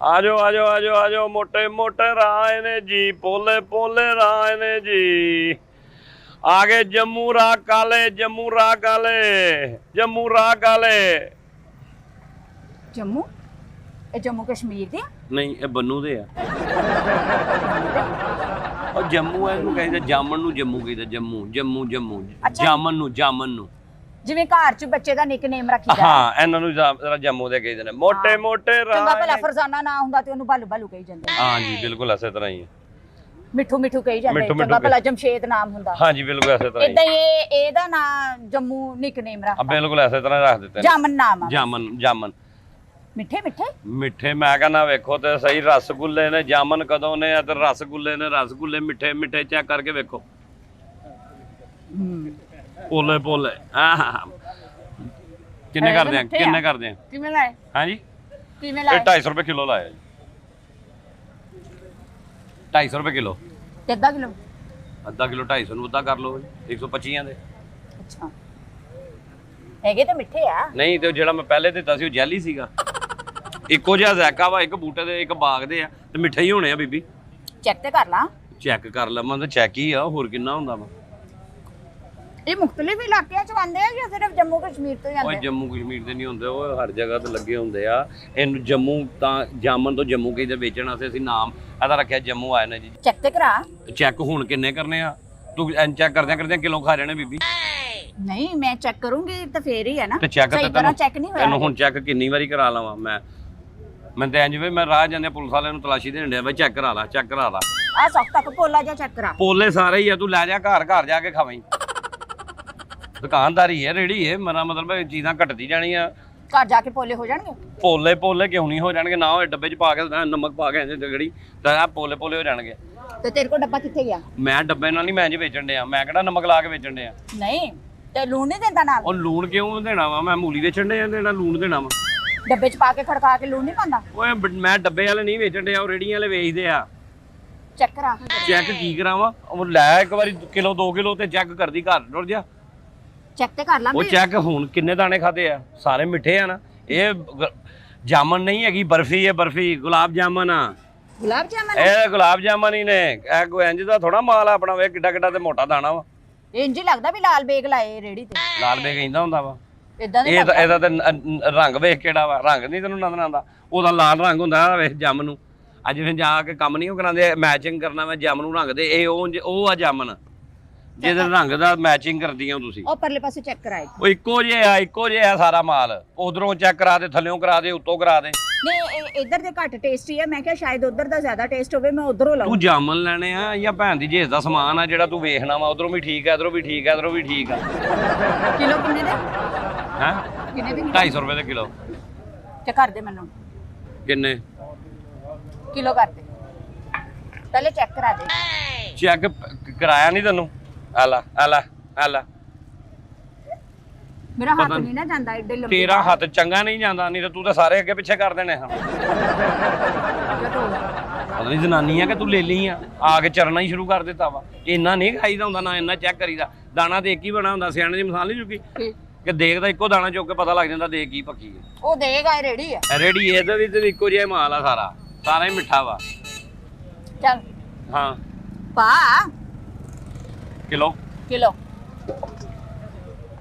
आजो आजो आजो आजो मोटे मोटे राह ने जी पोले पोले राह ने जी आगे जम्मू राह काले जम्मू राह काले जम्मू राह काले जम्मू ਇਹ ਜੰਮੂ ਕਸ਼ਮੀਰ ਦੇ नहीं ये बन्नू दे आ और जम्मू है ਇਹਨੂੰ ਕਹਿੰਦੇ ਜਾਮਨ ਨੂੰ ਜੰਮੂ ਕਹਿੰਦੇ ਜੰਮੂ ਜੰਮੂ ਜੰਮੂ ਜਾਮਨ ਨੂੰ ਜਿਵੇਂ ਘਰ 'ਚ ਬੱਚੇ ਦਾ ਨਿਕਨੇਮ ਰੱਖੀਦਾ ਹਾਂ ਇਹਨਾਂ ਨੂੰ ਜ਼ਰਾ ਜੰਮੂ ਦੇ ਕਹਿੰਦੇ ਨੇ ਮੋਟੇ ਮੋਟੇ ਰਾਹ ਚੰਗਾ ਭਲਾ ਫਰਜ਼ਾਨਾ ਨਾ ਹੁੰਦਾ ਤੇ ਉਹਨੂੰ ਬਾਲੂ ਬਾਲੂ ਕਹੀ ਜਾਂਦੇ ਹਾਂ ਜੀ ਬਿਲਕੁਲ ਐਸੇ ਤਰ੍ਹਾਂ ਹੀ ਹੈ ਮਿੱਠੂ ਮਿੱਠੂ ਕਹੀ ਜਾਂਦੇ ਚੰਗਾ ਭਲਾ ਜਮਸ਼ੇਦ ਨਾਮ ਹੁੰਦਾ ਹਾਂ ਜੀ ਬਿਲਕੁਲ ਐਸੇ ਤਰ੍ਹਾਂ ਹੀ ਇਦਾਂ ਹੀ ਇਹਦਾ ਨਾਮ ਜੰਮੂ ਨਿਕਨੇਮ ਰੱਖਦਾ ਬਿਲकुल ਐਸੇ ਤਰ੍ਹਾਂ ਰੱਖ ਦਿੱਤੇ ਜਾਮਨ ਨਾਮ ਆ ਜਾਮਨ ਮਿੱਠੇ ਮਿੱਠੇ ਮਿੱਠੇ ਮੈਂ ਕਹਿੰਦਾ ਵੇਖੋ ਤੇ ਸਹੀ ਰਸਗੁੱਲੇ ਨੇ ਜਾਮਨ ਕਦੋਂ ਨੇ ਤੇ ਰਸਗੁੱਲੇ ਮਿੱਠੇ ਮਿੱਠੇ ਚੈੱਕ ਕਰਕੇ ਵੇਖੋ ਪੋਲੇ ਪੋਲੇ ਕਿੰਨੇ ਕਰਦੇ ਆ ਕਿਵੇਂ ਲਾਏ ਹਾਂਜੀ ਕਿਵੇਂ ਇਹ ਲਾਏ 250 ਰੁਪਏ ਕਿਲੋ ਲਾਇਆ ਜੀ 250 ਰੁਪਏ ਕਿਲੋ ਕਿੱਦਾਂ ਕਿਲੋ ਅੱਧਾ ਕਿਲੋ 250 ਨੂੰ ਅੱਧਾ ਕਰ ਲਓ 125 ਦੇ ਅੱਛਾ ਹੈਗੇ ਤਾਂ ਮਿੱਠੇ ਆ ਨਹੀਂ ਤੇ ਜਿਹੜਾ ਮੈਂ ਪਹਿਲੇ ਦਿੱਤਾ ਸੀ ਉਹ ਜੈਲੀ ਸੀਗਾ ਇੱਕੋ ਜਿਹਾ ਜ਼ੈਕਾ ਵਾ ਇੱਕ ਬੂਟੇ ਦੇ ਇੱਕ ਬਾਗ ਦੇ ਆ ਤੇ ਮਿੱਠੇ ਹੀ ਹੋਣੇ ਆ ਬੀਬੀ ਚੈੱਕ ਤੇ ਕਰ ਲਾ ਚੈੱਕ ਕਰ ਲਵਾਂ ਤਾਂ ਚੈੱਕ ਹੀ ਆ ਹੋਰ ਕਿੰਨਾ ਹੁੰਦਾ ਵਾ ਇਹ ਮੁxtਲਿਫ ਇਲਾਕਿਆਂ ਚ ਆਉਂਦੇ ਆ ਜਾਂ ਸਿਰਫ ਜੰਮੂ ਕਸ਼ਮੀਰ ਤੋਂ ਹੀ ਆਉਂਦੇ ਓਏ ਜੰਮੂ ਕਸ਼ਮੀਰ ਦੇ ਨਹੀਂ ਹੁੰਦੇ ਉਹ ਹਰ ਜਗ੍ਹਾ ਤੇ ਲੱਗੇ ਹੁੰਦੇ ਆ ਇਹਨੂੰ ਜੰਮੂ ਤਾਂ ਜਾਮਨ ਤੋਂ ਜੰਮੂ ਕਹਿੰਦੇ ਵੇਚਣ ਵਾਸਤੇ ਅਸੀਂ ਨਾਮ ਇਹਦਾ ਰੱਖਿਆ ਜੰਮੂ ਆਏ ਨੇ ਜੀ ਚੈੱਕ ਤੇ ਕਰਾ ਚੈੱਕ ਹੁਣ ਕਿੰਨੇ ਕਰਨੇ ਆ ਤੂੰ ਚੈੱਕ ਕਰਦਿਆਂ ਕਿਲੋ ਖਾ ਜਾਣੇ ਬੀਬੀ ਨਹੀਂ ਮੈਂ ਚੈੱਕ ਕਰੂੰਗੀ ਤਾਂ ਫੇਰ ਹੀ ਹੈ ਨਾ ਤੇ ਚੈੱਕ ਸਹੀ ਤਰ੍ਹਾਂ ਚੈੱਕ ਨਹੀਂ ਹੋਇਆ ਤੈਨੂੰ ਹੁਣ ਚੈੱਕ ਕਿੰਨੀ ਵਾਰੀ ਕਰਾ ਲਵਾਂ ਮੈਂ ਤੇ ਇੰਜ ਵੀ ਮੈਂ ਰਾਹ ਜਾਂਦੇ ਪੁਲਿਸ ਵਾਲਿਆਂ ਨੂੰ ਤਲਾਸ਼ੀ ਦੇਣ ਡਿਆ ਬਈ ਚੈੱਕ ਕਰਾ ਲਾ ਆ ਸਭ ਤੱਕ ਪੋਲਾ ਜਾਂ ਚੈੱਕ ਕਰਾ ਪੋਲੇ ਸਾਰੇ ਹੀ ਆ ਤੂੰ ਲੈ ਜਾ ਘਰ ਜਾ ਕੇ ਖਾਵੇਂ ਦੁਕਾਨਦਾਰੀ ਹੈ ਰੇੜੀ ਹੈ ਮੇਰਾ ਮਤਲਬ ਇਹ ਚੀਜ਼ਾਂ ਘਟਦੀ ਜਾਣੀਆਂ ਘਰ ਜਾ ਕੇ ਪੋਲੇ ਹੋ ਜਾਣਗੇ ਪੋਲੇ ਕਿਉਂ ਨਹੀਂ ਹੋ ਜਾਣਗੇ ਨਾ ਉਹ ਡੱਬੇ 'ਚ ਪਾ ਕੇ ਨਮਕ ਪਾ ਕੇ ਜਿਹੜੀ ਤਾਂ ਆ ਪੋਲੇ ਹੋ ਜਾਣਗੇ ਤੇ ਤੇਰੇ ਕੋਲ ਡੱਬਾ ਕਿੱਥੇ ਗਿਆ ਮੈਂ ਡੱਬੇ ਨਾਲ ਨਹੀਂ ਮੈਂ ਇੰਜ ਵੇਚਣ ਡਿਆ ਮੈਂ ਕਿਹੜਾ ਨਮਕ ਲਾ ਕੇ ਵੇਚਣ ਡਿਆ ਨਹੀਂ ਤੇ ਲੂਣ ਨਹੀਂ ਦਿੰਦਾ ਨਾਲ ਉਹ ਲੂਣ ਕਿਉਂ ਦੇਣਾ ਵਾ ਮੈਂ ਮੂਲੀ ਵੇਚਣ ਡਿਆ ਤੇ ਲੂਣ ਦੇਣਾ ਵਾ ਡੱਬੇ 'ਚ ਪਾ ਕੇ ਖੜਕਾ ਕੇ ਲੂਣ ਨਹੀਂ ਪਾਉਂਦਾ ਓਏ ਮੈਂ ਡੱਬੇ ਵਾਲੇ ਨਹੀਂ ਵੇਚਣ ਡਿਆ ਉਹ ਰੇੜੀਆਂ ਵਾਲੇ ਵੇਚਦੇ ਆ ਚੈੱਕ ਕਰਾ ਚੈੱਕ ਕੀ ਕਰਾਵਾਂ ਉਹ ਲੈ ਇੱਕ ਵਾਰੀ ਕਿਲੋ 2 ਕਿਲੋ ਤੇ ਚੈੱਕ ਕਰਦੀ ਘਰ ਟੁਰ ਜਾ ਚੈੱਕ ਤੇ ਕਰ ਲਾਂ ਉਹ ਚੈੱਕ ਹੁਣ ਕਿੰਨੇ ਦਾਣੇ ਖਾਦੇ ਆ ਸਾਰੇ ਮਿੱਠੇ ਆ ਨਾ ਇਹ ਜਾਮਨ ਨਹੀਂ ਹੈਗੀ ਬਰਫੀ ਹੈ ਬਰਫੀ ਗੁਲਾਬ ਜਾਮਨ ਆ ਇਹ ਗੁਲਾਬ ਜਾਮਨ ਹੀ ਨੇ ਇਹ ਕੋਈ ਇੰਜ ਦਾ ਥੋੜਾ ਮਾਲ ਆਪਣਾ ਵੇ ਕਿੱਡਾ ਤੇ ਮੋਟਾ ਦਾਣਾ ਵਾ ਇੰਜ ਲੱਗਦਾ ਵੀ ਲਾਲ ਬੇਗ ਲਾਏ ਰੇੜੀ ਤੇ ਲਾਲ ਬੇਗ ਕਹਿੰਦਾ ਹੁੰਦਾ ਵਾ ਇਦਾਂ ਦੇ ਇਹਦਾ ਤੇ ਰੰਗ ਵੇਖ ਕਿਹੜਾ ਵਾ ਰੰਗ ਨਹੀਂ ਤੈਨੂੰ ਨਜ਼ਰ ਆਉਂਦਾ ਉਹਦਾ ਲਾਲ ਰੰਗ ਹੁੰਦਾ ਵੇਖ ਜਾਮਨ ਨੂੰ ਅੱਜ ਫਿਰ ਜਾ ਕੇ ਕੰਮ ਨਹੀਂ ਉਹ ਕਰਾਉਂਦੇ ਮੈਚਿੰਗ ਕਰਨਾ ਵਾ ਜਾਮਨ ਨੂੰ ਰੰਗ ਦੇ ਇਹ ਉਹ ਆ ਜਾਮਨ ਜਿਹਦੇ ਰੰਗ ਦਾ ਮੈਚਿੰਗ ਕਰਦੀਆਂ ਤੁਸੀਂ ਉਹ ਪਰਲੇ ਪਾਸੇ ਚੈੱਕ ਕਰਾਏ ਉਹ ਇੱਕੋ ਜਿਹਾ ਸਾਰਾ ਮਾਲ ਉਧਰੋਂ ਚੈੱਕ ਕਰਾ ਦੇ ਥੱਲਿਓਂ ਕਰਾ ਦੇ ਉੱਤੋਂ ਕਰਾ ਦੇ ਨਹੀਂ ਇੱਧਰ ਦੇ ਘੱਟ ਟੇਸਟੀ ਹੈ ਮੈਂ ਕਿਹਾ ਸ਼ਾਇਦ ਉਧਰ ਦਾ ਜ਼ਿਆਦਾ ਟੇਸਟ ਹੋਵੇ ਮੈਂ ਉਧਰੋਂ ਲਾਉਂ ਤੂੰ ਜਾਮਨ ਲੈਣੇ ਆ ਜਾਂ ਭੈਣ ਦੀ ਜੇਸ ਦਾ ਸਮਾਨ ਆ ਜਿਹੜਾ ਤੂੰ ਵੇਖਣਾ ਵਾ ਉਧਰੋਂ ਵੀ ਠੀਕ ਆ ਇਧਰੋਂ ਵੀ ਠੀਕ ਆ ਇਧਰੋਂ ਵੀ ਠੀਕ ਆ ਕਿਲੋ ਕਿੰਨੇ ਦੇ ਹੈ ਕਿੰਨੇ ਦੇ 250 ਰੁਪਏ ਦੇ ਕਿਲੋ ਤੇ ਕਰ ਦੇ ਮੈਨੂੰ ਕਿੰਨੇ ਕਿਲੋ ਕਰ ਦੇ ਪਹਿਲੇ ਚੈੱਕ ਕਰਾ ਦੇ ਚੈੱਕ ਕਰਾਇਆ ਨਹੀਂ ਤੈਨੂੰ ਆਲਾ ਮੇਰਾ ਹੱਥ ਨਹੀਂ ਨਾ ਜਾਂਦਾ ਏਡੇ ਲੰਬੇ ਤੇਰਾ ਹੱਥ ਚੰਗਾ ਨਹੀਂ ਜਾਂਦਾ ਨਹੀਂ ਤਾਂ ਤੂੰ ਤਾਂ ਸਾਰੇ ਅੱਗੇ ਪਿੱਛੇ ਕਰ ਦੇਣੇ ਹਾਂ ਪਤਾ ਨਹੀਂ ਜਨਾਨੀ ਆ ਕਿ ਤੂੰ ਲੈ ਲਈ ਆ ਕੇ ਚਰਨਾ ਹੀ ਸ਼ੁਰੂ ਕਰ ਦਿੱਤਾ ਵਾ ਇੰਨਾ ਨਹੀਂ ਖਾਈਦਾ ਹੁੰਦਾ ਨਾ ਇੰਨਾ ਚੈੱਕ ਕਰੀਦਾ ਦਾਣਾ ਦੇਖ ਕੀ ਬਣਾ ਹੁੰਦਾ ਸਿਆਣੇ ਦੀ ਮਿਸਾਲ ਨਹੀਂ ਚੁੱਕੀ ਕਿ ਦੇਖਦਾ ਇੱਕੋ ਦਾਣਾ ਚੁੱਕ ਕੇ ਪਤਾ ਲੱਗ ਜਾਂਦਾ ਦੇਖ ਕੀ ਪੱਕੀ ਹੈ ਉਹ ਦੇਗਾ ਰੇੜੀ ਆ ਰੇੜੀ ਇਹਦਾ ਵੀ ਤੇ ਇੱਕੋ ਜਿਹਾ ਮਾਲ ਆ ਸਾਰਾ ਹੀ ਮਿੱਠਾ ਵਾ ਚੱਲ ਹਾਂ ਪਾ ਕਿਲੋ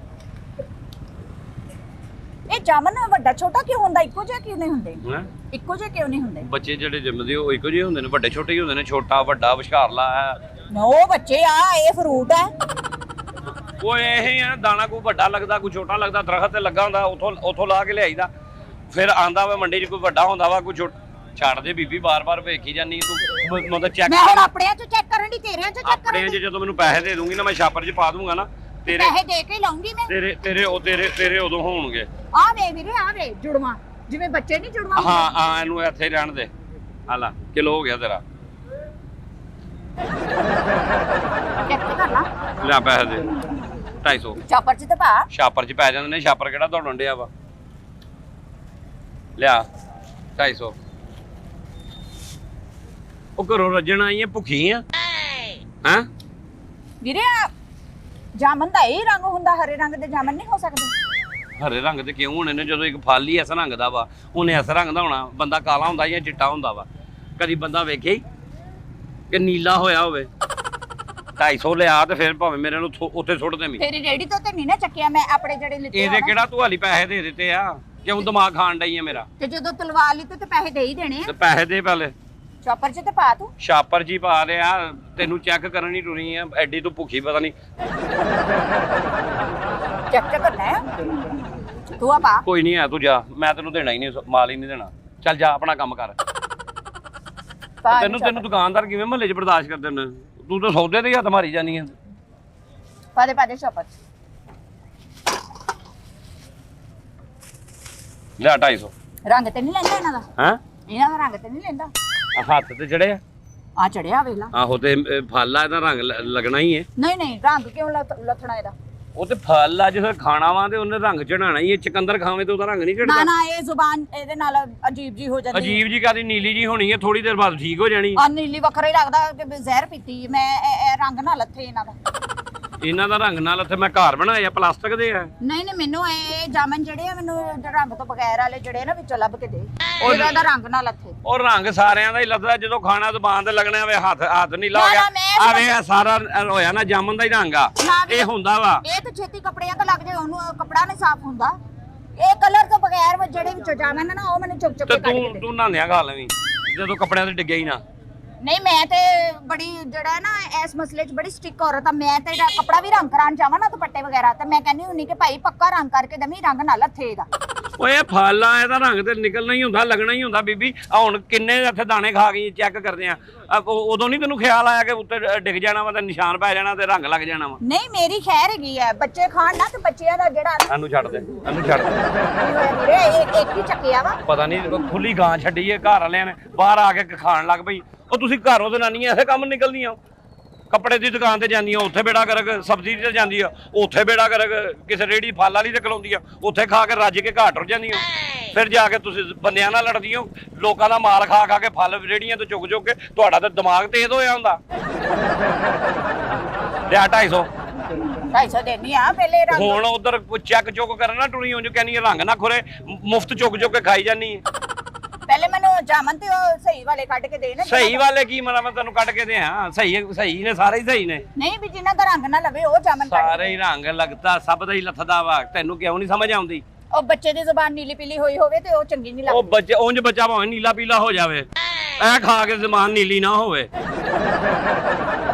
ਇਹ ਜਾਮਨ ਵੱਡਾ ਛੋਟਾ ਕਿਉਂ ਹੁੰਦਾ ਇੱਕੋ ਜਿਹਾ ਕਿਉਂ ਨਹੀਂ ਹੁੰਦੇ ਇੱਕੋ ਜਿਹੇ ਕਿਉਂ ਨਹੀਂ ਹੁੰਦੇ ਬੱਚੇ ਜਿਹੜੇ ਜੰਮਦੇ ਉਹ ਇੱਕੋ ਜਿਹੇ ਹੁੰਦੇ ਨੇ ਵੱਡੇ ਛੋਟੇ ਹੀ ਹੁੰਦੇ ਨੇ ਛੋਟਾ ਵੱਡਾ ਵਿਚਕਾਰਲਾ ਹੈ ਉਹ ਬੱਚੇ ਆ ਇਹ ਫਰੂਟ ਹੈ ਉਹ ਇਹ ਆ ਦਾਣਾ ਕੋਈ ਵੱਡਾ ਲੱਗਦਾ ਕੋਈ ਛੋਟਾ ਲੱਗਦਾ ਦਰਖਤ ਤੇ ਲੱਗਾ ਹੁੰਦਾ ਉਥੋਂ ਲਾ ਕੇ ਲਿਆਈਦਾ ਫਿਰ ਆਂਦਾ ਵਾ ਮੰਡੀ 'ਚ ਕੋਈ ਵੱਡਾ ਹੁੰਦਾ ਵਾ ਕੋਈ ਛੱਡ ਦੇ ਬੀਬੀ ਬਾਰ-ਬਾਰ ਵੇਖੀ ਜਾਨੀ ਤੂੰ ਮਤਲਬ ਚੈੱਕ ਮੈਂ ਹੁਣ ਆਪਣਿਆਂ 'ਚ ਚੈੱਕ ਕਰਨ ਦੀ ਤੇਰਿਆਂ 'ਚ ਚੈੱਕ ਕਰਨ ਆਪਣੇ 'ਚ ਜਦੋਂ ਮੈਨੂੰ ਪੈਸੇ ਦੇ ਦੂੰਗੀ ਨਾ ਮੈਂ ਛਾਪਰ 'ਚ ਪਾ ਦੂੰਗਾ ਨਾ ਤੇਰੇ ਪੈਸੇ ਦੇ ਕੇ ਲਾਉਂਗੀ ਮੈਂ ਤੇਰੇ ਉਦੋਂ ਹੋਣਗੇ ਆ ਵੇ ਵੀਰੇ ਆ ਵੇ ਜੁੜਵਾ ਜਿਵੇਂ ਬੱਚੇ ਨਹੀਂ ਜੁੜਵਾ ਹਾਂ ਇਹਨੂੰ ਇੱਥੇ ਰਹਿਣ ਦੇ ਆਲਾ ਕਿਲੋ ਹੋ ਗਿਆ ਤੇਰਾ ਚੈੱਕ ਕਰ ਲਾ ਲੈ ਪੈਸੇ ਦੇ 250 ਚਾਪਰ 'ਚ ਤੇ ਪਾ ਛਾਪਰ 'ਚ ਪੈ ਜਾਂਦੇ ਨੇ ਛਾਪਰ ਕਿਹੜਾ ਦੌੜਨ ਡਿਆ ਵਾ ਲਿਆ 250 ਉਹ ਘਰੋਂ ਰੱਜਣ ਆਈ ਹੈ ਭੁੱਖੀ ਆ ਹੈਂ ਵੀਰੇ ਜਾਮਨ ਦਾ ਇਹ ਰੰਗ ਹੁੰਦਾ ਹਰੇ ਰੰਗ ਦੇ ਜਾਮਨ ਨਹੀਂ ਹੋ ਸਕਦੇ ਹਰੇ ਰੰਗ ਤੇ ਕਿਉਂ ਹੋਣੇ ਨੇ ਜਦੋਂ ਇੱਕ ਫਲ ਹੀ ਇਸ ਰੰਗ ਦਾ ਵਾ ਉਹਨੇ ਇਸ ਰੰਗ ਦਾ ਹੋਣਾ ਬੰਦਾ ਕਾਲਾ ਹੁੰਦਾ ਜਾਂ ਚਿੱਟਾ ਹੁੰਦਾ ਵਾ ਕਦੀ ਬੰਦਾ ਵੇਖਿਆ ਹੀ ਕਿ ਨੀਲਾ ਹੋਇਆ ਹੋਵੇ 250 ਲਿਆ ਤੇ ਫਿਰ ਭਾਵੇਂ ਮੇਰੇ ਨੂੰ ਉੱਥੇ ਸੁੱਟ ਦੇਵੀਂ ਤੇਰੀ ਰੇੜੀ ਤੋਂ ਤੇ ਨਹੀਂ ਨਾ ਚੱਕਿਆ ਮੈਂ ਆਪਣੇ ਜਿਹੜੇ ਲਿੱਤੇ ਇਹਦੇ ਕਿਹੜਾ ਤੂੰ ਹਾਲੀ ਪੈਸੇ ਦੇ ਦਿੱਤੇ ਆ ਕਿਉਂ ਦਿਮਾਗ ਖਾਣ ਡਈ ਆ ਮੇਰਾ ਤੇ ਜਦੋਂ ਤਲਵਾ ਲਈ ਤੇ ਪੈਸੇ ਦੇ ਹੀ ਦੇਣੇ ਤੇ ਆ ਪੈਸੇ ਦੇ ਪਹਿਲੇ ਚੌਪਰ 'ਚ ਤੇ ਪਾ ਤੂੰ ਛਾਪਰ ਜੀ ਪਾ ਰਿਹਾ ਤੈਨੂੰ ਚੈੱਕ ਕਰਨ ਹੀ ਟੁਰੀ ਆ ਐਡੀ ਤੂੰ ਭੁੱਖੀ ਪਤਾ ਨਹੀਂ ਚੈੱਕ ਕਰਨਾ ਹੈ ਤੂੰ ਆ ਪਾ ਕੋਈ ਨਹੀਂ ਆ ਤੂੰ ਜਾ ਮੈਂ ਤੈਨੂੰ ਦੇਣਾ ਹੀ ਨਹੀਂ ਮਾਲ ਹੀ ਨਹੀਂ ਦੇਣਾ ਚੱਲ ਜਾ ਆਪਣਾ ਕੰਮ ਕਰ ਪਾ ਤੈਨੂੰ ਦੁਕਾਨਦਾਰ ਕਿਵੇਂ ਮਹੱਲੇ 'ਚ ਬਰਦਾਸ਼ਤ ਕਰਦੇ ਨੇ ਤੂੰ ਤਾਂ ਸੌਦੇ ਤੇ ਹੀ ਹੱਥ ਮਾਰੀ ਜਾਨੀ ਆ ਪਾ ਦੇ ਚੌਪਰ 'ਚ ਲੈ 250 ਰੰਗ ਤੇ ਨਹੀਂ ਲੈਂਦਾ ਇਹਨਾਂ ਦਾ ਹੈਂ ਇਹਨਾਂ ਦਾ ਰੰਗ ਤੇ ਨਹੀਂ ਲੈਂਦਾ ਹੱਥ ਤੇ ਚੜੇ ਆ ਆ ਚੜਿਆ ਵੇਲਾ ਆਹੋ ਤੇ ਫਲ ਆ ਇਹਦਾ ਰੰਗ ਲੱਗਣਾ ਹੀ ਹੈ ਨਹੀਂ ਰੰਗ ਕਿਉਂ ਲੱਥਣਾ ਇਹਦਾ ਉਹ ਤੇ ਫਲ ਆ ਜਿਸ ਖਾਣਾ ਵਾ ਤੇ ਉਹਨੇ ਰੰਗ ਚੜਾਣਾ ਹੀ ਹੈ ਚਕੰਦਰ ਖਾਵੇਂ ਤੇ ਉਹਦਾ ਰੰਗ ਨਹੀਂ ਚੜਦਾ ਨਾ ਇਹ ਜ਼ੁਬਾਨ ਇਹਦੇ ਨਾਲ ਅਜੀਬ ਜੀ ਹੋ ਜਾਂਦੀ ਅਜੀਬ ਜੀ ਕਾਦੀ ਨੀਲੀ ਜੀ ਹੋਣੀ ਹੈ ਥੋੜੀ ਦੇਰ ਬਾਅਦ ਠੀਕ ਹੋ ਜਾਣੀ ਆ ਨੀਲੀ ਵੱਖਰਾ ਹੀ ਲੱਗਦਾ ਕਿ ਜ਼ਹਿਰ ਪੀਤੀ ਮੈਂ ਇਹ ਰੰਗ ਨਾ ਲੱਥੇ ਇਹਨਾਂ ਦਾ ਇਹਨਾਂ ਦਾ ਰੰਗ ਨਾਲ ਇੱਥੇ ਮੈਂ ਘਰ ਬਣਾਇਆ ਪਲਾਸਟਿਕ ਦੇ ਆ ਨਹੀਂ ਮੈਨੂੰ ਇਹ ਜਾਮਨ ਜਿਹੜੇ ਆ ਮੈਨੂੰ ਰੰਗ ਤੋਂ ਬਗੈਰ ਵਾਲੇ ਜਿਹੜੇ ਨਾ ਵਿੱਚੋਂ ਲੱਭ ਕੇ ਦੇ ਉਹਦਾ ਦਾ ਰੰਗ ਨਾ ਲੱਥੇ ਉਹ ਰੰਗ ਸਾਰਿਆਂ ਦਾ ਹੀ ਲੱਥਦਾ ਜਦੋਂ ਖਾਣਾ ਜ਼ੁਬਾਨ ਤੇ ਲੱਗਣਾ ਵੇ ਹੱਥ ਨੀਲਾ ਹੋ ਗਿਆ ਮੈਂ ਆ ਵੇ ਸਾਰਾ ਹੋਇਆ ਨਾ ਜਾਮਨ ਦਾ ਹੀ ਰੰਗ ਆ ਇਹ ਹੁੰਦਾ ਵਾ ਇਹ ਤਾਂ ਛੇਤੀ ਕੱਪੜਿਆਂ ਤੇ ਲੱਗ ਜਾਏ ਉਹਨੂੰ ਕੱਪੜਾ ਨਹੀਂ ਸਾਫ਼ ਹੁੰਦਾ ਇਹ ਕਲਰ ਤੋਂ ਬਗੈਰ ਜਿਹੜੇ ਵਿੱਚੋਂ ਜਾਮਨ ਨਾ ਉਹ ਮੈਨੂੰ ਚੁੱਕ ਤੇ ਕੇ ਕੱਢ ਕੇ ਤੂੰ ਨਾਂਦਿਆਂ ਖਾ ਲਵੀਂ ਜਦੋਂ ਕੱਪੜਿਆਂ ਤੇ ਡਿੱਗੇ ਹੀ ਨਾ ਨਹੀਂ ਮੈਂ ਤੇ ਬੜੀ ਜਿਹੜਾ ਨਾ ਇਸ ਮਸਲੇ 'ਚ ਬੜੀ ਸਟ੍ਰਿਕ ਔਰਤ ਆ ਮੈਂ ਤੇ ਕੱਪੜਾ ਵੀ ਰੰਗ ਕਰਾਉਣ ਚਾਹਾਂ ਨਾ ਦੁਪੱਟੇ ਵਗੈਰਾ ਤੇ ਮੈਂ ਕਹਿੰਦੀ ਹੁੰਨੀ ਕਿ ਭਾਈ ਪੱਕਾ ਰੰਗ ਕਰਕੇ ਦਮੀ ਰੰਗ ਨਾ ਲੱਥੇ ਇਹਦਾ ਓਏ ਫਲ ਆ ਇਹਦਾ ਰੰਗ ਤੇ ਨਿਕਲਣਾ ਹੀ ਹੁੰਦਾ ਲੱਗਣਾ ਹੀ ਹੁੰਦਾ ਬੀਬੀ ਆ ਹੁਣ ਕਿੰਨੇ ਇੱਥੇ ਦਾਣੇ ਖਾ ਗਈ ਚੈੱਕ ਕਰਦੇ ਆ ਉਦੋਂ ਨਹੀਂ ਤੈਨੂੰ ਖਿਆਲ ਆਇਆ ਕਿ ਉੱਤੇ ਡਿੱਗ ਜਾਣਾ ਵਾ ਤੇ ਨਿਸ਼ਾਨ ਪੈ ਜਾਣਾ ਤੇ ਰੰਗ ਲੱਗ ਜਾਣਾ ਵਾ ਨਹੀਂ ਮੇਰੀ ਖੈਰ ਹੈਗੀ ਆ ਬੱਚੇ ਖਾਣ ਨਾ ਤੇ ਬੱਚਿਆਂ ਦਾ ਜਿਹੜਾ ਇਹਨੂੰ ਛੱਡ ਦੇ ਵੀਰੇ ਇੱਕ ਹੀ ਚੱਕਿਆ ਵਾ ਪਤਾ ਨਹੀਂ ਖੁੱਲੀ ਗਾਂ ਛੱਡੀ ਏ ਘਰ ਵਾਲਿਆਂ ਨੇ ਬਾਹਰ ਆ ਕੇ ਖਾਣ ਲੱਗ ਪਈ ਉਹ ਤੁਸੀਂ ਘਰੋਂ ਜਨਾਨੀਆਂ ਐਸੇ ਕੰਮ ਨਿਕਲਦੀਆਂ ਕੱਪੜੇ ਦੀ ਦੁਕਾਨ ਤੇ ਜਾਂਦੀਆਂ ਉੱਥੇ ਬੇੜਾ ਕਰਕ ਸਬਜ਼ੀ ਤੇ ਜਾਂਦੀ ਆ ਉੱਥੇ ਬੇੜਾ ਕਰਕ ਕਿਸੇ ਰੇੜੀ ਫਲ ਵਾਲੀ ਤੇ ਖਲਾਉਂਦੀ ਆ ਉੱਥੇ ਖਾ ਕੇ ਰੱਜ ਕੇ ਘਾਟ ਟੁਰ ਜਾਂਦੀਆਂ ਫਿਰ ਜਾ ਕੇ ਤੁਸੀਂ ਬੰਦਿਆਂ ਨਾਲ ਲੜਦੀਆਂ ਲੋਕਾਂ ਦਾ ਮਾਲ ਖਾ ਖਾ ਕੇ ਫਲ ਰੇੜੀਆਂ ਤੋਂ ਚੁੱਕ ਚੁੱਕ ਕੇ ਤੁਹਾਡਾ ਤਾਂ ਦਿਮਾਗ ਤੇਜ਼ ਹੋਇਆ ਹੁੰਦਾ ਲਿਆ 250 250 ਦੇਣੀ ਆ ਪਹਿਲੇ ਰੰਗ ਹੁਣ ਉਧਰ ਚੈੱਕ ਚੁੱਕ ਕਰਨਾ ਟੁਣੀ ਉਂਝ ਕਹਿੰਦੀ ਰੰਗ ਨਾ ਖੁਰੇ ਮੁਫਤ ਚੁੱਕ ਚੁੱਕ ਕੇ ਖਾਈ ਜਾਨੀ ਪਹਿਲੇ ਮੈਨੂੰ ਜਾਮਨ ਤੇ ਉਹ ਸਹੀ ਵਾਲੇ ਕੱਢ ਕੇ ਦੇ ਨਾ ਸਹੀ ਵਾਲੇ ਕੀ ਮਰਾ ਮੈਂ ਤੈਨੂੰ ਕੱਢ ਕੇ ਦਿਆਂ ਸਹੀ ਨੇ ਸਾਰੇ ਹੀ ਸਹੀ ਨੇ ਨਹੀਂ ਵੀ ਜਿਨ੍ਹਾਂ ਦਾ ਰੰਗ ਨਾ ਲਵੇ ਉਹ ਜਾਮਨ ਕੱਢ ਸਾਰੇ ਹੀ ਰੰਗ ਲੱਗਦਾ ਸਭ ਦਾ ਹੀ ਲੱਥਦਾ ਵਾ ਤੈਨੂੰ ਕਿਉਂ ਨਹੀਂ ਸਮਝ ਆਉਂਦੀ ਉਹ ਬੱਚੇ ਦੀ ਜ਼ੁਬਾਨ ਨੀਲੀ ਪੀਲੀ ਹੋਈ ਹੋਵੇ ਤੇ ਉਹ ਚੰਗੀ ਨਹੀਂ ਉਹ ਲੱਗਦੀ ਉਂਝ ਬੱਚਾ ਭਾਵੇਂ ਨੀਲਾ ਪੀਲਾ ਹੋ ਜਾਵੇ ਐ ਖਾ ਕੇ ਜ਼ਬਾਨ ਨੀਲੀ ਨਾ ਹੋਵੇ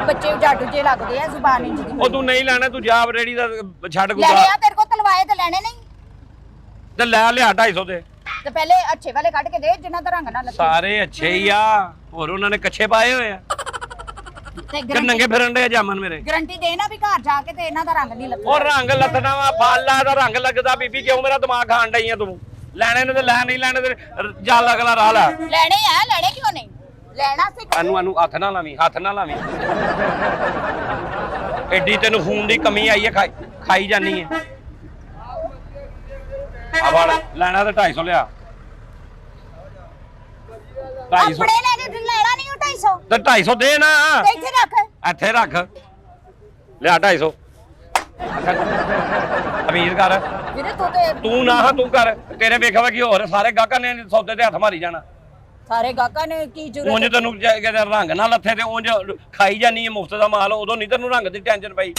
ਬੱਚੇ ਜਾਡੂ ਜੇ ਲੱਗਦੇ ਆ ਜ਼ੁਬਾਨ ਇੰਜ ਦੀ ਉਹ ਤੂੰ ਨਹੀਂ ਲੈਣਾ ਤੂੰ ਜਾ ਰੇੜੀ ਦਾ ਛੱਡ ਲੈ ਗੁੱਗਾ ਆ ਤੇਰੇ ਕੋਲ ਤਲਵਾਏ ਤੇ ਲੈਣੇ ਨਹੀਂ ਤੇ ਲੈ ਲਿਆ 250 ਦੇ ਤੇ ਪਹਿਲੇ ਅੱਛੇ ਵਾਲੇ ਕੱਢ ਕੇ ਦੇ ਜਿਨ੍ਹਾਂ ਦਾ ਰੰਗ ਨਾ ਲੱਗੇ ਸਾਰੇ ਅੱਛੇ ਹੀ ਆ ਹੋਰ ਉਹਨਾਂ ਨੇ ਕੱਛੇ ਪਾਏ ਹੋਏ ਆ ਤੇ ਕਿ ਨੰਗੇ ਫਿਰਨ ਦੇ ਜਾਮਨ ਮੇਰੇ ਗਰੰਟੀ ਦੇ ਨਾ ਵੀ ਘਰ ਜਾ ਕੇ ਤੇ ਇਹਨਾਂ ਦਾ ਰੰਗ ਨਹੀਂ ਲੱਗਦਾ ਉਹ ਰੰਗ ਲੱਥਣਾ ਵਾ ਫਾਲਾ ਦਾ ਰੰਗ ਲੱਗਦਾ ਬੀਬੀ ਕਿਉਂ ਮੇਰਾ ਦਿਮਾਗ ਖਾਣ ਡਈ ਆ ਤੂੰ ਲੈਣੇ ਨੇ ਤੇ ਲੈ ਨਹੀਂ ਲੈਣੇ ਤੇ ਚੱਲ ਅਗਲਾ ਰਾਹ ਲੈ ਲੈਣੇ ਕਿਉਂ ਨਹੀਂ ਲੈਣਾ ਸੀ ਇਹਨੂੰ ਹੱਥ ਨਾ ਲਾਵੀਂ ਐਡੀ ਤੈਨੂੰ ਖੂਨ ਦੀ ਕਮੀ ਆਈ ਹੈ ਖਾਈ ਜਾਨੀ ਹੈ ਆ ਵੜ ਲੈਣਾ ਤੇ 250 ਲਿਆ 250 ਆਪਣੇ ਲੈ ਕੇ ਲੈਣਾ ਨਹੀਂ ਉਹ 250 ਤੇ 250 ਦੇ ਨਾ ਤੇ ਇੱਥੇ ਰੱਖ ਇੱਥੇ ਰੱਖ ਲਿਆ 250 ਅਮੀਰ ਕਰ ਵੀਰੇ ਤੂੰ ਤੂੰ ਕਰ ਤੇਰੇ ਵੇਖਿਆ ਕਿ ਹੋਰ ਸਾਰੇ ਗਾਹਕਾਂ ਨੇ ਸੌਦੇ ਤੇ ਹੱਥ ਮਾਰੀ ਜਾਣਾ ਸਾਰੇ ਗਾਹਕਾਂ ਨੇ ਕੀ ਉਂਝ ਜ਼ਰੂਰਤ ਤੈਨੂੰ ਰੰਗ ਨਾ ਲੱਥੇ ਤੇ ਉਂਝ ਖਾਈ ਜਾਨੀ ਹੈ ਮੁਫਤ ਦਾ ਮਾਲ ਉਦੋਂ ਨਹੀਂ ਤੈਨੂੰ ਰੰਗ ਦੀ ਟੈਨਸ਼ਨ ਪਈ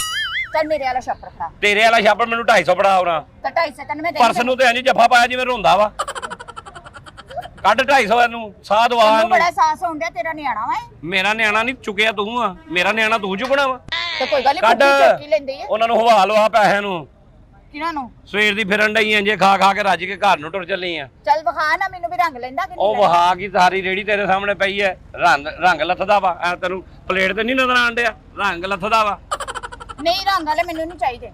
ਚੱਲ ਮੇਰੇ ਵਾਲਾ ਛਾਪਰ ਫੜਾ ਤੇਰੇ ਵਾਲਾ ਛਾਪਰ ਮੈਨੂੰ 250 ਫੜਾ ਆਉਣਾ ਤਾਂ 250 ਤੈਨੂੰ ਮੈਂ ਦੇ ਪਰਸ ਨੂੰ ਤੇ ਇੰਜ ਜੱਫਾ ਪਾਇਆ ਜਿਵੇਂ ਰੋਂਦਾ ਵਾ ਕੱਢ 250 ਇਹਨੂੰ ਸਾਹ ਦਵਾ ਤੈਨੂੰ ਇਹਨੂੰ ਬੜਾ ਸਾਹਸ ਹੋਣ ਡਿਆ ਤੇਰਾ ਨਿਆਣਾ ਵਾ ਇਹ। ਮੇਰਾ ਨਿਆਣਾ ਨਹੀਂ ਚੁੱਕਿਆ ਤੂੰ ਆ ਮੇਰਾ ਨਿਆਣਾ ਤੂੰ ਚੁੱਕਣਾ ਵਾ ਤੇ ਕੋਈ ਗੱਲ ਕੱਢ ਨਹੀਂ ਚੁੱਕੀ ਲੈਂਦੀ ਹੈ ਉਹਨਾਂ ਨੂੰ ਹਵਾ ਲਵਾ ਪੈਸਿਆਂ ਨੂੰ ਕਿਹਨਾਂ ਨੂੰ ਸਵੇਰ ਦੀ ਫਿਰਨ ਡਈ ਇੰਜੇ ਖਾ ਖਾ ਕੇ ਰੱਜ ਕੇ ਘਰ ਨੂੰ ਟੁਰ ਚੱਲੀ ਆ ਚੱਲ ਵਿਖਾ ਨਾ ਮੈਨੂੰ ਵੀ ਰੰਗ ਲੈਂਦਾ ਕਿ ਉਹ ਵਹਾ ਕੀ ਸਾਰੀ ਰੇੜੀ ਤੇਰੇ ਸਾਹਮਣੇ ਪਈ ਐ ਰੰਗ ਲੱਥਦਾ ਵਾ ਐ ਤੈਨੂੰ ਪਲੇਟ ਤੇ ਨਹੀਂ ਨਜ਼ਰ ਆਣ ਡਿਆ ਰੰਗ ਲੱਥਦਾ ਵਾ ਨਹੀਂ ਰੰਗ ਵਾਲੇ ਮੈਨੂੰ ਨਹੀਂ ਚਾਹੀਦੇ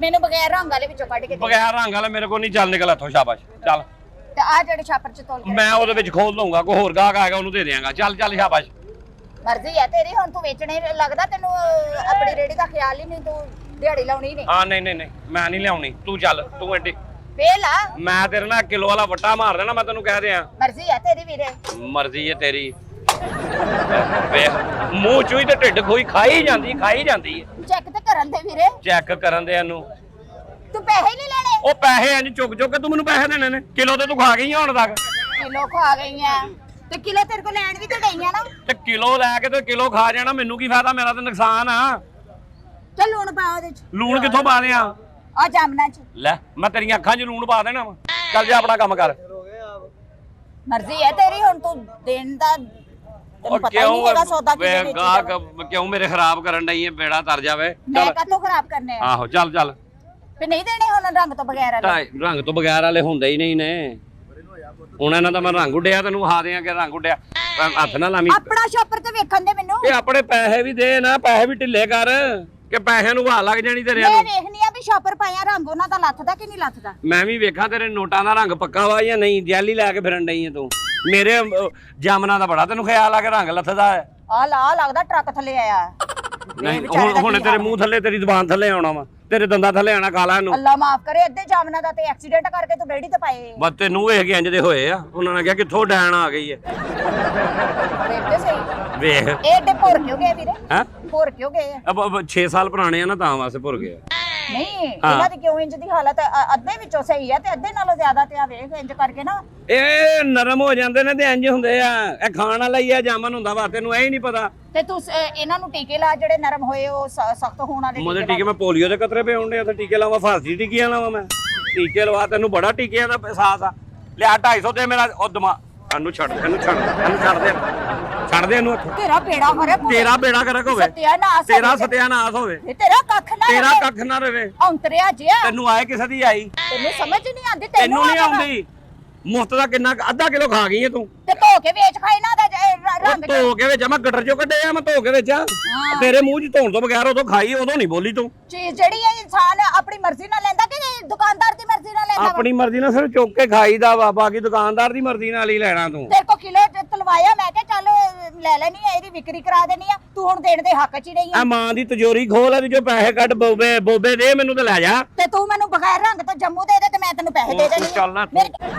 ਮੈਨੂੰ ਬਗੈਰ ਰੰਗ ਵਾਲੇ ਵਿੱਚੋਂ ਕੱਢ ਕੇ ਦੇ ਬਗੈਰ ਰੰਗ ਵਾਲੇ ਮੇਰੇ ਕੋਲ ਨਹੀਂ ਚੱਲ ਨਿਕਲ ਇੱਥੋਂ ਸ਼ਾਬਾਸ਼ ਚੱਲ ਤੇ ਆ ਜਿਹੜੇ ਛਾਪਰ ਚ ਤੋਲ ਕੇ ਮੈਂ ਉਹਦੇ ਵਿੱਚ ਖੋਲ ਲਊਂਗਾ ਕੋਈ ਹੋਰ ਗਾਹਕ ਆਏਗਾ ਉਹਨੂੰ ਦੇ ਦਿਆਂਗਾ ਚੱਲ ਸ਼ਾਬਾਸ਼ ਮਰਜ਼ੀ ਹੈ ਤੇਰੀ ਹੁਣ ਤੂੰ ਵੇਚਣੇ ਲੱਗਦਾ ਤੈਨੂੰ ਆਪਣੀ ਰੇੜੀ ਦਾ ਖਿਆਲ ਹੀ ਨਹੀਂ ਤੂੰ ਦਿਹਾੜੀ ਲਾਉਣੀ ਨਹੀਂ ਹਾਂ ਨਹੀਂ ਮੈਂ ਨਹੀਂ ਲਿਆਉਣੀ ਤੂੰ ਚੱਲ ਤੂੰ ਐਡੀ ਫੇਲ ਆ ਮੈਂ ਤੇਰੇ ਨਾਲ ਕਿਲੋ ਵਾਲਾ ਵੱਟਾ ਮਾਰ ਦੇਣਾ ਮੈਂ ਤੈਨੂੰ ਕਹਿ ਦਿਆਂ ਮਰਜ਼ੀ ਹੈ ਤੇਰੀ ਵੀਰੇ ਮਰਜ਼ੀ ਹੈ ਤੇਰੀ ਵੇਖ ਮੂੰਹ ਚੂਈ ਤੇ ਢਿੱਡ ਖੋਈ ਖਾਈ ਜਾਂਦੀ ਹੈ ਚੈੱਕ ਤੇ ਕਰਨ ਦੇ ਵੀਰੇ ਚੈੱਕ ਕਰਨ ਦੇ ਇਹਨੂੰ ਤੂੰ ਪੈਸੇ ਨਹੀਂ ਲੈਣੇ ਉਹ ਪੈਸੇ ਇੰਜ ਚੁੱਕ ਚੁੱਕ ਕੇ ਤੂੰ ਮੈਨੂੰ ਪੈਸੇ ਦੇਣੇ ਨੇ ਕਿਲੋ ਤੇ ਤੂੰ ਖਾ ਗਈ ਆ ਹੁਣ ਤੱਕ ਕਿਲੋ ਖਾ ਗਈ ਆ ਤੇ ਕਿਲੋ ਤੇਰੇ ਕੋਲ ਲੈਣ ਵੀ ਤੇ ਗਈ ਆ ਨਾ ਤੇ ਕਿਲੋ ਲੈ ਕੇ ਤੇ ਕਿਲੋ ਖਾ ਜਾਣਾ ਮੈਨੂੰ ਕੀ ਫਾਇਦਾ ਮੇਰਾ ਤਾਂ ਨੁਕਸਾਨ ਆ ਚੱਲ ਲੂਣ ਪਾ ਉਹਦੇ ਚ ਲੂਣ ਕਿੱਥੋਂ ਪਾ ਦਿਆਂ ਆ ਜਾਮਨਾ ਚ ਲੈ ਮੈਂ ਤੇਰੀਆਂ ਅੱਖਾਂ 'ਚ ਲੂਣ ਪਾ ਦੇਣਾ ਵਾ ਚੱਲ ਜਾ ਆਪਣਾ ਕੰਮ ਕਰ ਮਰਜ਼ੀ ਹੈ ਤੇਰੀ ਹੁਣ ਤੂੰ ਦੇਣ ਦਾ ਤੈਨੂੰ ਪਤਾ ਹੀ ਨਹੀਂ ਹੈਗਾ ਸੌਦਾ ਕਿਹਦੇ ਵਿੱਚ ਗਾਹਕ ਕਿਉਂ ਮੇਰੇ ਖਰਾਬ ਕਰਨ ਡਈ ਹੈ ਬੇੜਾ ਤਰ ਜਾਵੇ ਮੈਂ ਕਾਹਤੋਂ ਖਰਾਬ ਕਰਨੇ ਆ ਆਹੋ ਚੱਲ ਚੱਲ ਫੇ ਨਹੀਂ ਦੇਣੇ ਹੁਣ ਰੰਗ ਤੋਂ ਬਗੈਰ ਵਾਲੇ ਰੰਗ ਤੋਂ ਬਗੈਰ ਵਾਲੇ ਹੁੰਦੇ ਹੀ ਨਹੀਂ ਨੇ ਹੁਣ ਇਹਨਾਂ ਦਾ ਮੈਂ ਰੰਗ ਉੱਡਿਆ ਤੈਨੂੰ ਵਿਖਾ ਦਿਆਂ ਕਿ ਰੰਗ ਉੱਡਿਆ ਹੱਥ ਨਾ ਲਾਵੀਂ ਆਪਣਾ ਸ਼ਾਪਰ ਤੇ ਵੇਖਣ ਦੇ ਮੈਨੂੰ ਇਹ ਆਪਣੇ ਪੈਸੇ ਵੀ ਦੇ ਨਾ ਪੈਸੇ ਵੀ ਢਿੱਲੇ ਕਰ ਕਿ ਪੈਸਿਆਂ ਨੂੰ ਵਾਹ ਲੱਗ ਜਾਣੀ ਤੇਰਿਆਂ ਮੈਂ ਨੂੰ ਵੇਖਨੀ ਆ ਵੀ ਸ਼ਾਪਰ ਪਾਇਆ ਰੰਗ ਉਹਨਾਂ ਦਾ ਲੱਥਦਾ ਕਿ ਨਹੀਂ ਲੱਥਦਾ ਮੈਂ ਵੀ ਵੇਖਾਂ ਤੇਰੇ ਨੋਟਾਂ ਦਾ ਰੰਗ ਪੱਕਾ ਵਾ ਜਾਂ ਨਹੀਂ ਜੈਲੀ ਲੈ ਕੇ ਫਿਰਨ ਡਈ ਆ ਤੂੰ ਮੇਰੇ ਜਾਮਨਾ ਦਾ ਬੜਾ ਤੈਨੂੰ ਖਿਆਲ ਆ ਕਿ ਰੰਗ ਲੱਥਦਾ ਹੈ ਆ ਲਾ ਲੱਗਦਾ ਟਰੱਕ ਥੱਲੇ ਆਇਆ ਨਹੀਂ ਹੁਣ ਤੇਰੇ ਮੂੰਹ ਥੱਲੇ ਤੇਰੀ ਜ਼ੁਬਾਨ ਥੱਲੇ ਆਉਣਾ ਵਾ ਤੇਰੇ ਦੰਦਾਂ ਥੱਲੇ ਆਣਾ ਕਾਲਾ ਇਹਨੂੰ ਅੱਲਾ ਮਾਫ ਕਰੇ ਅੱਧੇ ਜਾਮਨਾ ਦਾ ਤੇ ਐਕਸੀਡੈਂਟ ਕਰਕੇ ਤੂੰ ਰੇੜੀ ਤੇ ਪਾਏ ਬਸ ਤੈਨੂੰ ਵੇਖ ਕੇ ਇੰਜ ਦੇ ਹੋਏ ਆ ਉਹਨਾਂ ਨੇ ਕਿਹਾ ਕਿੱਥੋਂ ਡੈਣ ਆ ਗਈ ਹੈ ਵੇਖਦੇ ਸਹੀ ਵੇਖ ਇਹ ਏਡੇ ਭੁਰ ਕਿਉਂ ਗਏ ਵੀਰੇ ਹੈ ਭੁਰ ਕਿਉਂ ਗਏ ਆ? 6 ਸਾਲ ਪੁਰਾਣੇ ਆ ਨਾ ਤਾਂ ਵਾਸਤੇ ਭੁਰ ਗਏ ਨਹੀਂ ਇਹਨਾਂ ਦੀ ਕਿਉਂ ਇੰਜ ਦੀ ਹਾਲਤ ਅੱਧੇ ਵਿੱਚੋਂ ਸਹੀ ਹੈ ਤੇ ਅੱਧੇ ਨਾਲੋਂ ਜ਼ਿਆਦਾ ਤੇ ਆ ਵੇਖ ਇੰਜ ਕਰਕੇ ਨਾ ਇਹ ਨਰਮ ਹੋ ਜਾਂਦੇ ਨੇ ਤੇ ਇੰਜ ਹੁੰਦੇ ਆ ਇਹ ਖਾਣ ਵਾਲਾ ਹੀ ਆ ਜਾਮਨ ਹੁੰਦਾ ਵਾ ਤੈਨੂੰ ਇਹ ਹੀ ਨਹੀਂ ਪਤਾ ਤੇ ਤੂੰ ਇਹਨਾਂ ਨੂੰ ਟੀਕੇ ਲਾ ਜਿਹੜੇ ਨਰਮ ਹੋਏ ਉਹ ਸਖਤ ਹੋਣ ਵਾਲੇ ਮੋਦੇ ਟੀਕੇ ਮੈਂ ਪੋਲੀਓ ਦੇ ਕਤਰੇ ਪੇ ਆਉਂਦੇ ਆ ਤੇ ਟੀਕੇ ਲਾਵਾਂ ਫਾਂਸੀ ਟੀਕੀਆਂ ਲਾਵਾਂ ਮੈਂ ਟੀਕੇ ਲਵਾ ਤੈਨੂੰ ਬੜਾ ਟੀਕਿਆਂ ਦਾ ਅਹਿਸਾਸ ਆ ਲਿਆ 250 ਦੇ ਮੇਰਾ ਉਹ ਦਿਮਾਗ ਇਹਨੂੰ ਛੱਡ ਇਹਨੂੰ ਛੱਡ ਦੇ ਇਹਨੂੰ ਇੱਥੋਂ। ਤੇਰਾ ਬੇੜਾ ਮਰੇ ਤੇਰਾ ਬੇੜਾ ਕਰਕ ਹੋਵੇ ਸਤਿਆਨਾਸ਼ ਤੇਰਾ ਸਤਿਆਨਾਸ਼ ਹੋਵੇ ਤੇਰਾ ਕੱਖ ਨਾ ਤੇਰਾ ਕੱਖ ਨਾ ਰਵੇ ਔਂਤਰਿਆ ਜਿਆ ਤੈਨੂੰ ਆਏ ਕਿਸੇ ਦੀ ਆਈ ਤੈਨੂੰ ਸਮਝ ਨਹੀਂ ਆਉਂਦੀ ਤੈਨੂੰ ਨਹੀਂ ਆਉਂਦੀ ਮੁਫਤ ਦਾ ਕਿੰਨਾ ਅੱਧਾ ਕਿਲੋ ਖਾ ਗਈ ਹੈ ਤੂੰ ਤੇ ਧੋ ਕੇ ਵੇਚ ਖਾਈ ਨਾ ਦਾ ਰੰਗ ਧੋ ਕੇ ਵਿੱਚ ਮੈਂ ਗਟਰ ਚੋਂ ਕੱਢਿਆ ਮੈਂ ਧੋ ਕੇ ਵਿੱਚ ਤੇਰੇ ਮੂੰਹ 'ਚ ਧੋਣ ਤੋਂ ਬਗੈਰ ਉਦੋਂ ਖਾਈ ਉਦੋਂ ਨਹੀਂ ਬੋਲੀ ਤੂੰ ਚੀਜ਼ ਜਿਹੜੀ ਹੈ ਇਨਸਾਨ ਆਪਣੀ ਮਰਜ਼ੀ ਨਾਲ ਲੈਂਦਾ ਕਿ ਦੁਕਾਨਦਾਰ ਦੀ ਮਰਜ਼ੀ ਨਾਲ ਲੈਂਦਾ ਆਪਣੀ ਮਰਜ਼ੀ ਨਾਲ ਸਿਰਫ ਚੁੱਕ ਕੇ ਖਾਈਦਾ ਵਾ ਬਾਕੀ ਦੁਕਾਨਦਾਰ ਦੀ ਮਰਜ਼ੀ ਨਾਲ ਹੀ ਲੈਣਾ ਤੂੰ ਤੇਰੇ ਕੋ ਕਿਲੋ ਤਲਵਾਇਆ ਮੈਂ ਕਿਹਾ ਚੱਲ ਲੈ ਲੈਣੀ ਹੈ ਇਹਦੀ ਵਿਕਰੀ ਕਰਾ ਦੇਣੀ ਆ ਤੂੰ ਹੁਣ ਦੇਣ ਦੇ ਹੱਕ 'ਚ ਹੀ ਨਹੀਂ ਆ ਮਾਂ ਦੀ ਤਜੋਰੀ ਖੋਲ ਇਹਦੇ ਚੋਂ ਪੈਸੇ ਕੱਢ ਬੋਬੇ ਦੇ ਮੈਨੂੰ ਤੇ ਲੈ ਜਾ ਤੇ ਤੂੰ ਮੈਨੂੰ ਬਗੈਰ ਰੰਗ ਤੋਂ ਜੰਮੂ ਦੇ ਦੇ ਤੇ ਮੈਂ ਤੈਨੂੰ ਪੈਸੇ ਦੇ ਦੇਣੇ ਚੱਲ ਨਾ ਮੇਰੇ